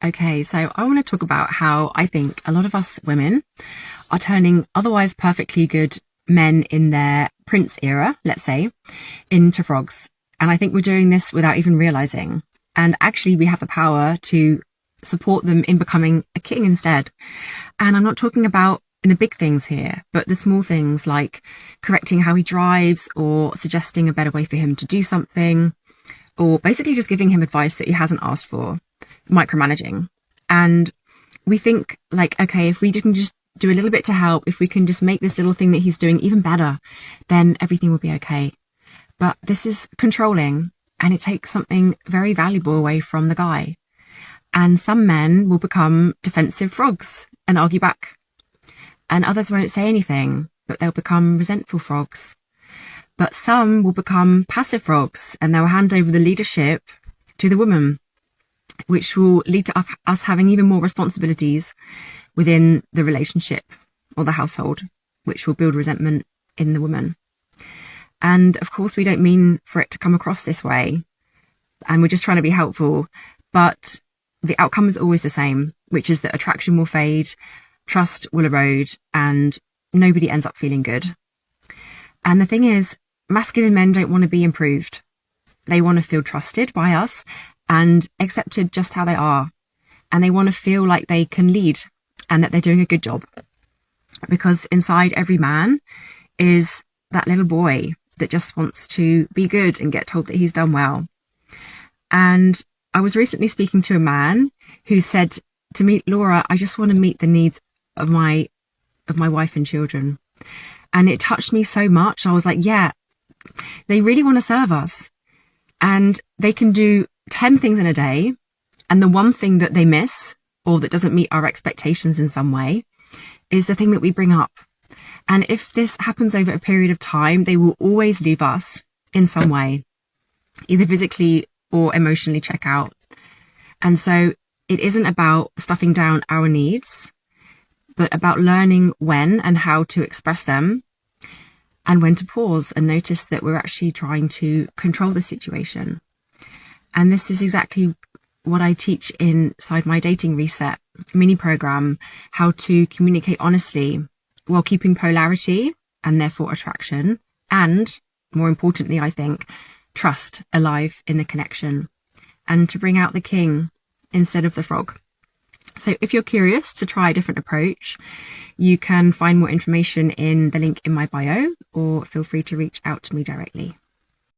Okay, so I want to talk about how I think a lot of us women are turning otherwise perfectly good men in their prince era, let's say, into frogs. And I think we're doing this without even realizing. And actually, we have the power to support them in becoming a king instead. And I'm not talking about in the big things here, but the small things like correcting how he drives or suggesting a better way for him to do something, or basically just giving him advice that he hasn't asked for, micromanaging. And we think like, okay, if we can just do a little bit to help, if we can just make this little thing that he's doing even better, then everything will be okay. But this is controlling, and it takes something very valuable away from the guy. And some men will become defensive frogs and argue back. And others won't say anything, but they'll become resentful frogs. But some will become passive frogs, and they'll hand over the leadership to the woman, which will lead to us having even more responsibilities within the relationship or the household, which will build resentment in the woman. And of course, we don't mean for it to come across this way, and we're just trying to be helpful, but the outcome is always the same, which is that attraction will fade, trust will erode, and nobody ends up feeling good. And the thing is, masculine men don't want to be improved. They want to feel trusted by us and accepted just how they are. And they want to feel like they can lead and that they're doing a good job. Because inside every man is that little boy that just wants to be good and get told that he's done well. And I was recently speaking to a man who said to me, Laura, I just want to meet the needs of my wife and children. And it touched me so much. I was like, yeah, they really want to serve us. And they can do 10 things in a day. And the one thing that they miss, or that doesn't meet our expectations in some way, is the thing that we bring up. And if this happens over a period of time, they will always leave us in some way, either physically or emotionally check out. And so it isn't about stuffing down our needs, but about learning when and how to express them, and when to pause and notice that we're actually trying to control the situation. And this is exactly what I teach inside my Dating Reset mini program, how to communicate honestly while keeping polarity and therefore attraction, and more importantly, I think, trust alive in the connection, and to bring out the king instead of the frog. So if you're curious to try a different approach, you can find more information in the link in my bio, or feel free to reach out to me directly.